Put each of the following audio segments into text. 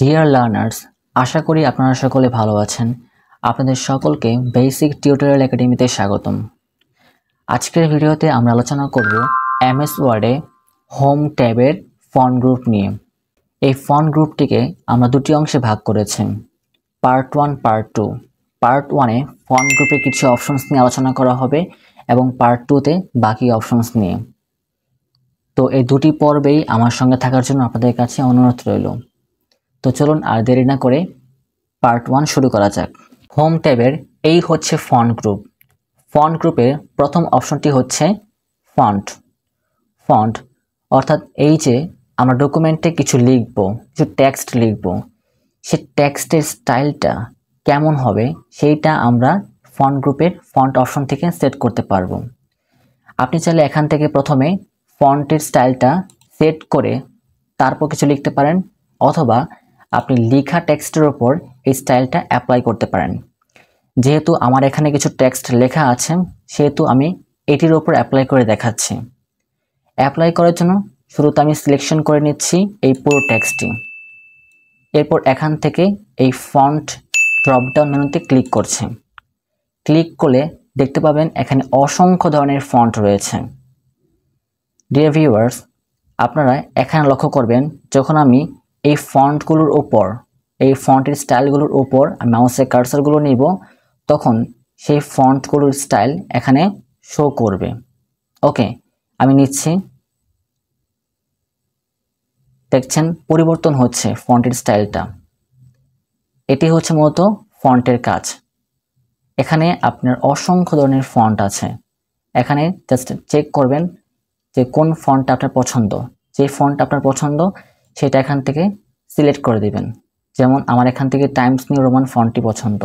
Dear learners, আশা করি আপনারা সকলে ভালো আছেন। আপনাদের সকলকে বেসিক টিউটোরিয়াল একাডেমিতে স্বাগতম। আজকের ভিডিওতে আমরা আলোচনা করব এমএস ওয়ার্ডে হোম ট্যাবের ফন্ট গ্রুপ নিয়ে। এই ফন্ট গ্রুপটিকে আমরা দুটি অংশে ভাগ করেছি, পার্ট 1, পার্ট 2। পার্ট 1-এ ফন্ট গ্রুপে কিছু অপশনস নিয়ে আলোচনা করা হবে এবং পার্ট 2-তে বাকি অপশনস নিয়ে। তো এই দুটি পর্বেই আমার সঙ্গে থাকার জন্য আপনাদের কাছে অনুরোধ রইল। তো চলুন আর দেরি না করে পার্ট 1 শুরু করা যাক। হোম ট্যাবের এই হচ্ছে ফন্ট গ্রুপ। ফন্ট গ্রুপের প্রথম অপশনটি হচ্ছে ফন্ট। ফন্ট অর্থাৎ এই যে আমরা ডকুমেন্টে কিছু লিখব, কিছু টেক্সট লিখব, সে টেক্সটের স্টাইলটা কেমন হবে সেইটা আমরা ফন্ট গ্রুপের ফন্ট অপশন থেকে সেট করতে পারবো। আপনি চাইলে এখান থেকে প্রথমে ফন্টের স্টাইলটা সেট করে তারপর কিছু লিখতে পারেন, অথবা আপনি লেখা টেক্সটের ওপর এই স্টাইলটা অ্যাপ্লাই করতে পারেন। যেহেতু আমার এখানে কিছু টেক্সট লেখা আছে, সেহেতু আমি এটির ওপর অ্যাপ্লাই করে দেখাচ্ছি। অ্যাপ্লাই করার জন্য শুরুতে আমি সিলেকশন করে নিচ্ছি এই পুরো টেক্সটটি। এরপর এখান থেকে এই ফন্ট ড্রপডাউন মেনুতে ক্লিক করছি। ক্লিক করলে দেখতে পাবেন এখানে অসংখ্য ধরনের ফন্ট রয়েছে। ডিয়ার ভিউয়ার্স, আপনারা এখানে লক্ষ্য করবেন যখন আমি এই ফন্টগুলোর ওপর, এই ফন্টের স্টাইলগুলোর ওপর মাউসের কার্সারগুলো নিব, তখন সেই ফন্টগুলোর স্টাইল এখানে শো করবে। ওকে, আমি নিচ্ছি। দেখছেন পরিবর্তন হচ্ছে ফন্টের স্টাইলটা। এটি হচ্ছে মূলত ফন্টের কাজ। এখানে আপনার অসংখ্য ধরনের ফন্ট আছে। এখানে জাস্ট চেক করবেন যে কোন ফন্টটা আপনার পছন্দ। যে ফন্ট আপনার পছন্দ সেটা এখান থেকে সিলেক্ট করে দিবেন। যেমন আমার এখান থেকে টাইমস নিউ রোমান ফন্টটি পছন্দ,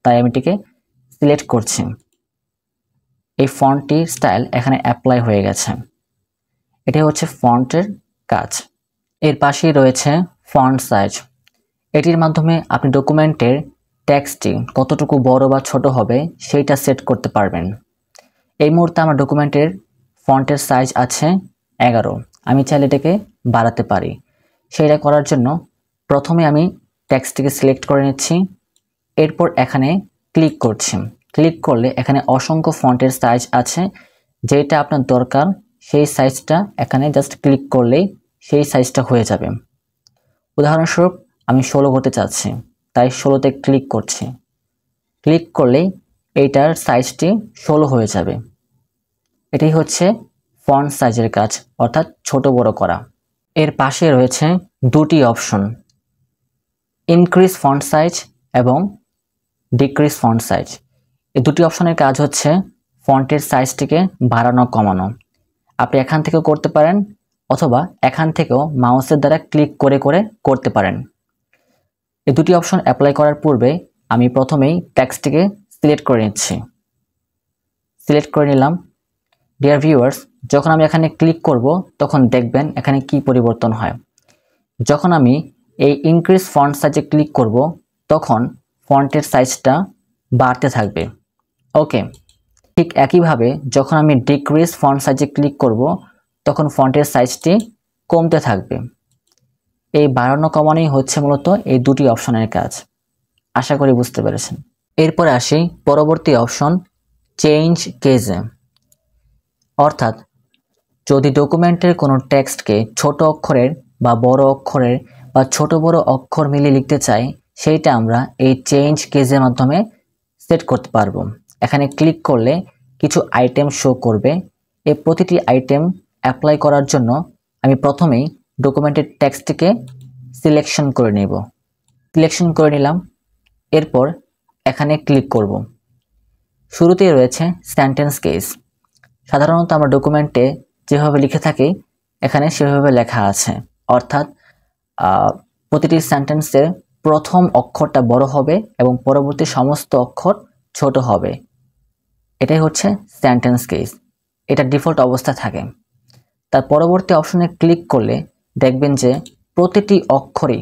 তাই আমি এটিকে সিলেক্ট করছি। এই ফন্টটির স্টাইল এখানে অ্যাপ্লাই হয়ে গেছে। এটি হচ্ছে ফন্টের কাজ। এর পাশেই রয়েছে ফন্ট সাইজ। এটির মাধ্যমে আপনি ডকুমেন্টের টেক্সটটি কতটুকু বড় বা ছোট হবে সেইটা সেট করতে পারবেন। এই মুহূর্তে আমার ডকুমেন্টের ফন্টের সাইজ আছে 11। আমি চাইলে এটাকে বাড়াতে পারি। সেইটা করার জন্য প্রথমে আমি টেক্সটটিকে সিলেক্ট করে নিচ্ছি। এরপর এখানে ক্লিক করছি। ক্লিক করলে এখানে অসংখ্য ফন্টের সাইজ আছে। যেটা আপনার দরকার সেই সাইজটা এখানে জাস্ট ক্লিক করলেই সেই সাইজটা হয়ে যাবে। উদাহরণস্বরূপ আমি 16 করতে চাচ্ছি, তাই 16তে ক্লিক করছি। ক্লিক করলেই এইটার সাইজটি 16 হয়ে যাবে। এটাই হচ্ছে ফন্ট সাইজের কাজ, অর্থাৎ ছোট বড় করা। এর পাশে রয়েছে দুটি অপশন, ইনক্রিজ ফন্ট সাইজ এবং ডিক্রিজ ফন্ট সাইজ। এই দুটি অপশনের কাজ হচ্ছে ফন্টের সাইজটিকে বাড়ানো কমানো। আপনি এখান থেকেও করতে পারেন, অথবা এখান থেকেও মাউসের দ্বারা ক্লিক করে করে করতে পারেন। এই দুটি অপশন অ্যাপ্লাই করার পূর্বে আমি প্রথমেই টেক্সটটিকে সিলেক্ট করে নিচ্ছি। সিলেক্ট করে নিলাম। ডিয়ার ভিউয়ার্স, যখন আমি এখানে ক্লিক করব তখন দেখবেন এখানে কি পরিবর্তন হয়। যখন আমি এই ইনক্রিজ ফন্ট সাইজে ক্লিক করব তখন ফন্টের সাইজটা বাড়তে থাকবে। ওকে, ঠিক একইভাবে যখন আমি ডিক্রিজ ফন্ট সাইজে ক্লিক করব তখন ফন্টের সাইজটি কমতে থাকবে। এই বাড়ানো কমানোই হচ্ছে মূলত এই দুটি অপশনের কাজ। আশা করি বুঝতে পেরেছেন। এরপর আসি পরবর্তী অপশন, চেঞ্জ কেজে। অর্থাৎ যদি ডকুমেন্টের কোনো টেক্সটকে ছোট অক্ষরের বা বড় অক্ষরের বা ছোট বড় অক্ষর মিলিয়ে লিখতে চাই, সেইটা আমরা এই চেঞ্জ কেজের মাধ্যমে সেট করতে পারবো। এখানে ক্লিক করলে কিছু আইটেম শো করবে। এই প্রতিটি আইটেম অ্যাপ্লাই করার জন্য আমি প্রথমেই ডকুমেন্টের টেক্সটটিকে সিলেকশন করে নেব। সিলেকশন করে নিলাম। এরপর এখানে ক্লিক করব। শুরুতেই রয়েছে সেন্টেন্স কেস। সাধারণত আমরা ডকুমেন্টে যেভাবে লিখে থাকি এখানে সেভাবে লেখা আছে, অর্থাৎ প্রতিটি সেন্টেন্সের প্রথম অক্ষরটা বড় হবে এবং পরবর্তী সমস্ত অক্ষর ছোট হবে। এটাই হচ্ছে সেন্টেন্স কেস। এটা ডিফল্ট অবস্থা থাকে। তার পরবর্তী অপশনে ক্লিক করলে দেখবেন যে প্রতিটি অক্ষরই,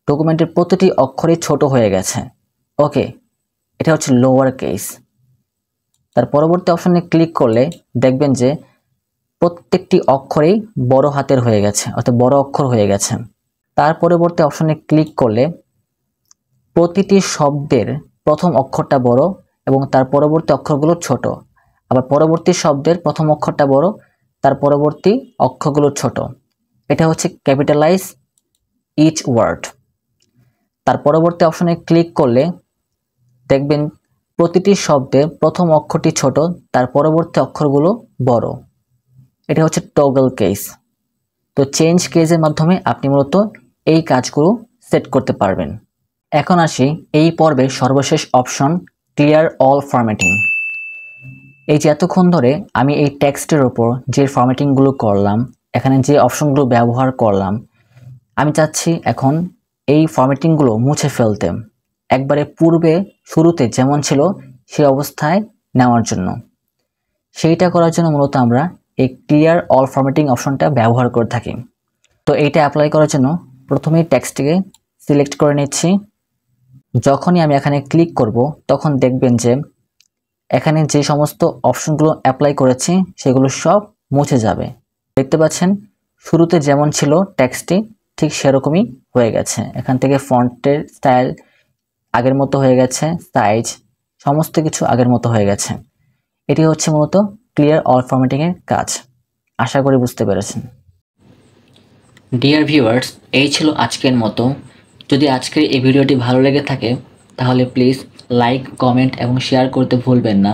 ডকুমেন্টের প্রতিটি অক্ষরই ছোট হয়ে গেছে। ওকে, এটা হচ্ছে লোয়ার কেস। তার পরবর্তী অপশনে ক্লিক করলে দেখবেন যে প্রত্যেকটি অক্ষরেই বড় হাতের হয়ে গেছে, অর্থাৎ বড় অক্ষর হয়ে গেছে। তার পরবর্তী অপশনে ক্লিক করলে প্রতিটি শব্দের প্রথম অক্ষরটা বড় এবং তার পরবর্তী অক্ষরগুলো ছোট, আবার পরবর্তী শব্দের প্রথম অক্ষরটা বড়, তার পরবর্তী অক্ষরগুলো ছোট। এটা হচ্ছে ক্যাপিটালাইজ ইচ ওয়ার্ড। তার পরবর্তী অপশনে ক্লিক করলে দেখবেন প্রতিটি শব্দের প্রথম অক্ষরটি ছোট, তার পরবর্তী অক্ষরগুলো বড়। এটা হচ্ছে টগল কেস। তো চেঞ্জ কেসের মাধ্যমে আপনি মূলত এই কাজগুলো সেট করতে পারবেন। এখন আসি এই পর্বের সর্বশেষ অপশন, ক্লিয়ার অল ফরম্যাটিং। এই যে এতক্ষণ ধরে আমি এই টেক্সটের ওপর যে ফরম্যাটিংগুলো করলাম, এখানে যে অপশনগুলো ব্যবহার করলাম, আমি চাচ্ছি এখন এই ফরম্যাটিংগুলো মুছে ফেলতে, একবারে পূর্বে শুরুতে যেমন ছিল সেই অবস্থায় নেওয়ার জন্য। সেইটা করার জন্য মূলত আমরা এই ক্লিয়ার অল ফরম্যাটিং অপশনটা ব্যবহার করে থাকি। তো এইটা অ্যাপ্লাই করার জন্য প্রথমেই টেক্সটটিকে সিলেক্ট করে নিচ্ছি। যখনই আমি এখানে ক্লিক করব তখন দেখবেন যে এখানে যে সমস্ত অপশনগুলো অ্যাপ্লাই করেছি সেগুলো সব মুছে যাবে। দেখতে পাচ্ছেন শুরুতে যেমন ছিল টেক্সটটি ঠিক সেরকমই হয়ে গেছে। এখান থেকে ফন্টের স্টাইল আগের মতো হয়ে গেছে, সাইজ সমস্ত কিছু আগের মতো হয়ে গেছে। এটি হচ্ছে মূলত ক্লিয়ার অল ফরম্যাটিংয়ের কাজ। আশা করি বুঝতে পেরেছেন। ডিয়ার ভিউয়ার্স, এই ছিল আজকের মতো। যদি আজকের এই ভিডিওটি ভালো লেগে থাকে তাহলে প্লিজ লাইক, কমেন্ট এবং শেয়ার করতে ভুলবেন না।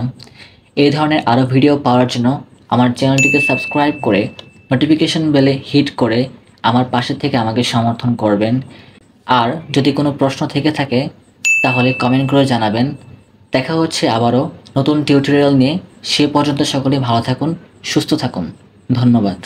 এই ধরনের আরও ভিডিও পাওয়ার জন্য আমার চ্যানেলটিকে সাবস্ক্রাইব করে নোটিফিকেশন বেলে হিট করে আমার পাশে থেকে আমাকে সমর্থন করবেন। আর যদি কোনো প্রশ্ন থেকে থাকে তাহলে কমেন্ট করে জানাবেন। দেখা হচ্ছে আবারও নতুন টিউটোরিয়াল নিয়ে। সে পর্যন্ত সকলে ভালো থাকুন, সুস্থ থাকুন। ধন্যবাদ।